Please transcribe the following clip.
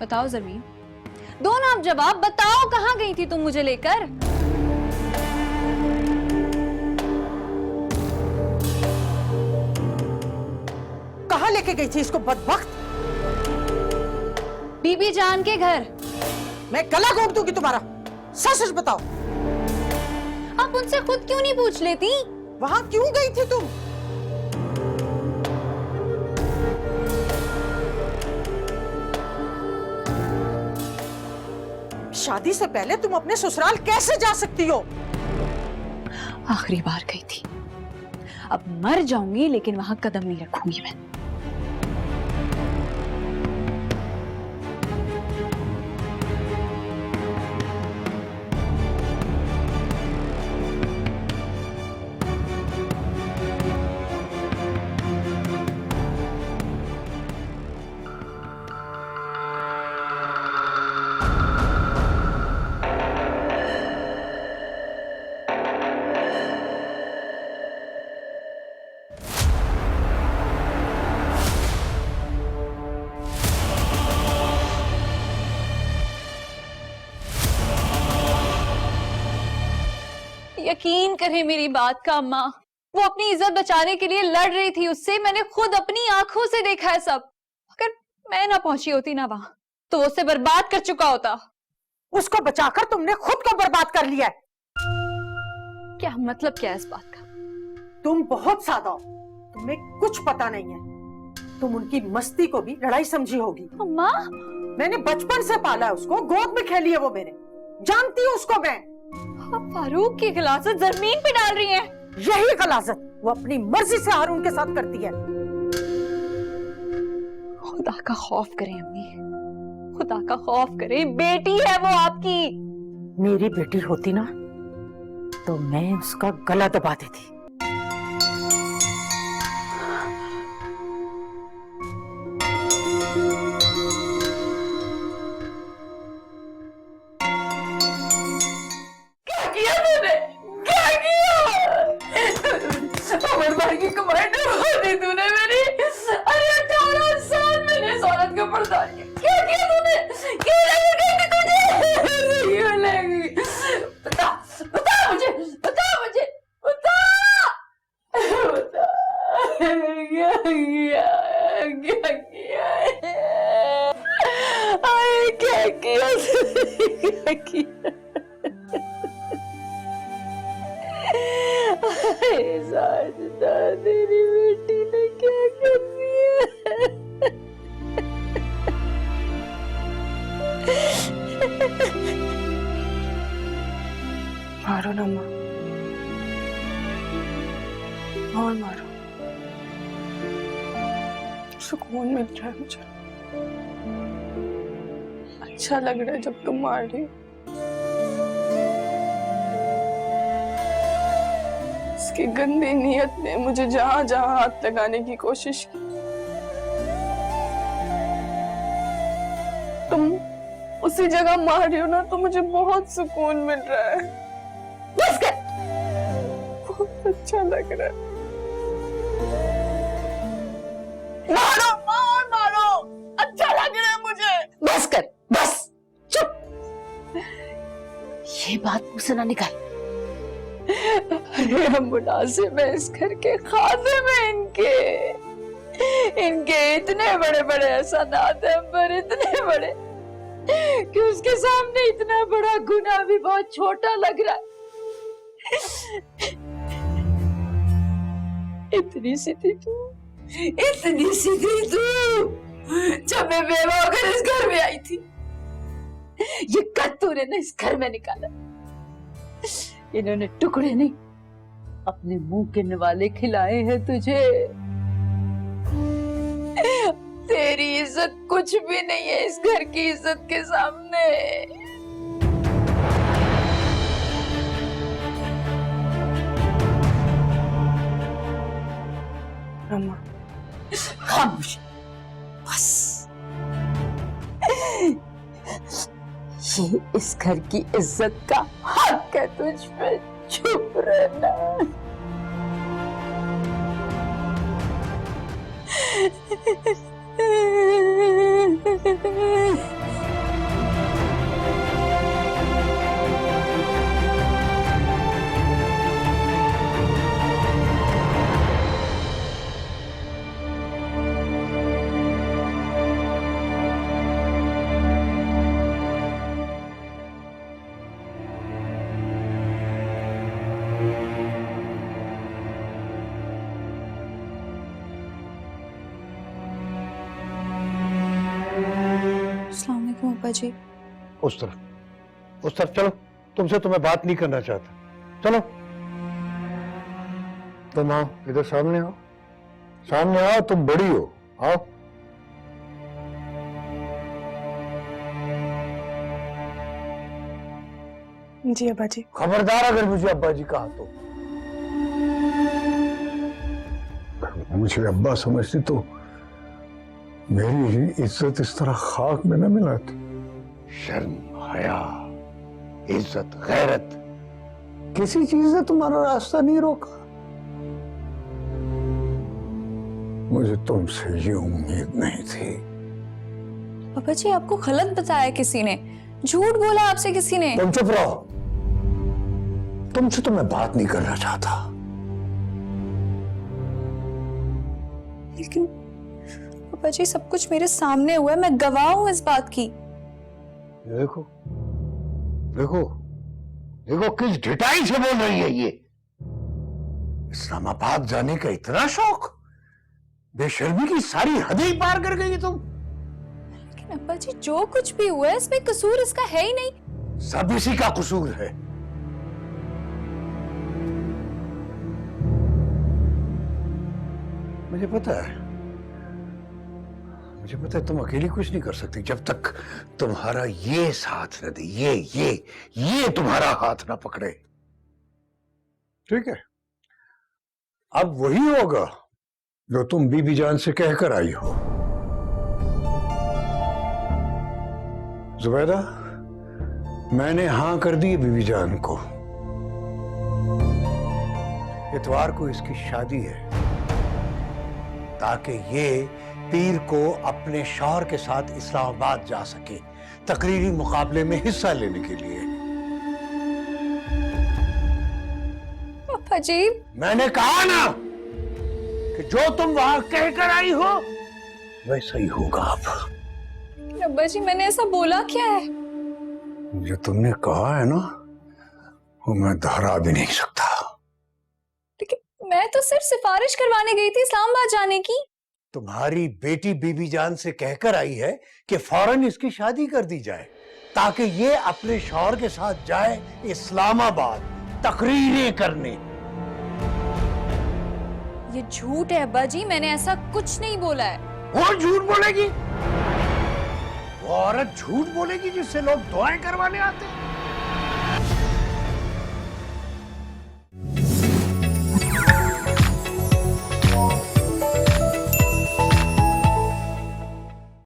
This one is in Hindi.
बताओ जमीन, दो ना आप जवाब। बताओ कहाँ गई थी तुम मुझे लेकर? कहाँ लेके गई थी इसको बदबख्त? बीबी जान के घर। मैं गला घोंट दूंगी तुम्हारा। सच सच बताओ, आप उनसे खुद क्यों नहीं पूछ लेती? वहां क्यों गई थी तुम? शादी से पहले तुम अपने ससुराल कैसे जा सकती हो? आखिरी बार गई थी, अब मर जाऊंगी लेकिन वहां कदम नहीं रखूंगी मैं। यकीन करें मेरी बात का अम्मा, वो अपनी इज्जत बचाने के लिए लड़ रही थी उससे। मैंने खुद अपनी आंखों से देखा है सब। अगर मैं ना पहुंची होती ना वहां तो वो उसे बर्बाद कर चुका होता। उसको बचाकर तुमने खुद को बर्बाद कर लिया है। क्या मतलब क्या है इस बात का? तुम बहुत सादा हो, तुम्हें कुछ पता नहीं है। तुम उनकी मस्ती को भी लड़ाई समझी होगी। अम्मा, मैंने बचपन से पाला है उसको, गोद में खेली है वो मेरे, जानती हूँ उसको मैं। आप फारूक की गिलासत जमीन पे डाल रही हैं। यही गलाजत वो अपनी मर्जी से हारून के साथ करती है। खुदा का खौफ करें अम्मी, खुदा का खौफ करें। बेटी है वो आपकी। मेरी बेटी होती ना तो मैं उसका गला दबा देती। क्या किया तूने? क्या किया? उमर भर की कमाई डुबा दी तूने मेरी। अरे 18 साल मैंने इस औरत को बर्दाश्त किया। क्या किया तूने? क्यों लगी थी तुझे? क्यों लगी? बता, बता मुझे, बता मुझे, बता, बता। क्या किया? क्या किया? अरे क्या किया? क्या किया? साजदा, तेरी बेटी ने क्या कर दिया? मारो ना माँ, और मारो। सुकून मिल रहा है मुझे, अच्छा लग रहा है जब तुम मार रही हो। इसकी गंदी नीयत ने मुझे जहां जहां हाथ लगाने की कोशिश की। तुम उसी जगह मार रही हो ना तो मुझे बहुत सुकून मिल रहा है। बस कर। बहुत अच्छा लग रहा है। मारो और मारो, अच्छा लग रहा है मुझे। बस कर, बस चुप। ये बात मुंह से ना निकाल। अरे हम मुनासिब है इस घर के, खादिम है इनके इतने बड़े बड़े एहसानात हैं हम पर, इतने बड़े कि उसके सामने इतना बड़ा गुनाह भी बहुत छोटा लग रहा है। इतनी सी थी तू, इतनी सी थी तू जब मैं बेवा होकर इस घर में आई थी। ये कद तूने ना इस घर में निकाला। इन्होंने टुकड़े नहीं, अपने मुंह के निवाले खिलाए हैं तुझे। तेरी इज्जत कुछ भी नहीं है इस घर की इज्जत के सामने। अम्मा, खामोश, बस। ये इस घर की इज्जत का हक है तुझ पे, चुप रहना। करूं अब्बा जी? उस तरफ चलो, तुमसे तो मैं बात नहीं करना चाहता। चलो तुम आओ, इधर सामने आओ, सामने आओ, तुम बड़ी हो, आओ। जी अब्बा जी। खबरदार अगर मुझे अब्बा जी कहा तो। मुझे अब्बा समझती तो मेरी इज्जत इस तरह खाक में न मिलाती। शर्म, हया, इज्जत, गैरत, किसी चीज ने तुम्हारा रास्ता नहीं रोका। मुझे तुमसे ये उम्मीद नहीं थी। अब्बा जी आपको गलत बताया किसी ने, झूठ बोला आपसे किसी ने। तुम चुप रहो, तुमसे तो मैं बात नहीं करना चाहता। लेकिन अब्बा जी सब कुछ मेरे सामने हुआ है, मैं गवाह हूं इस बात की। देखो देखो देखो किस ढिठाई से बोल रही है ये। इस्लामाबाद जाने का इतना शौक, बेशर्मी की सारी हदें ही पार कर गई तुम। लेकिन अब्बा जी जो कुछ भी हुआ है इसमें कसूर इसका है ही नहीं। सब इसी का कसूर है। मुझे पता है तुम अकेली कुछ नहीं कर सकती जब तक तुम्हारा ये साथ न दे, ये तुम्हारा हाथ ना पकड़े। ठीक है, अब वही होगा जो तुम बीबी जान से कहकर आई हो। जुबैदा, मैंने हां कर दी बीबी जान को। इतवार को इसकी शादी है, ताकि ये पीर को अपने शौहर के साथ इस्लामाबाद जा सके तकरीरी मुकाबले में हिस्सा लेने के लिए। अब्बा जी मैंने कहा ना कि जो तुम वहां कहकर आई हो वैसा ही होगा। अब अब्बा जी मैंने ऐसा बोला क्या है? जो तुमने कहा है ना वो मैं दोहरा भी नहीं सकता। लेकिन मैं तो सिर्फ सिफारिश करवाने गई थी इस्लामाबाद जाने की। तुम्हारी बेटी बीबी जान से कहकर आई है कि फौरन इसकी शादी कर दी जाए ताकि ये अपने शौहर के साथ जाए इस्लामाबाद तकरीरें करने। ये झूठ है अब्बा जी, मैंने ऐसा कुछ नहीं बोला है। वो झूठ बोलेगी? वो औरत झूठ बोलेगी जिससे लोग दुआएं करवाने आते हैं?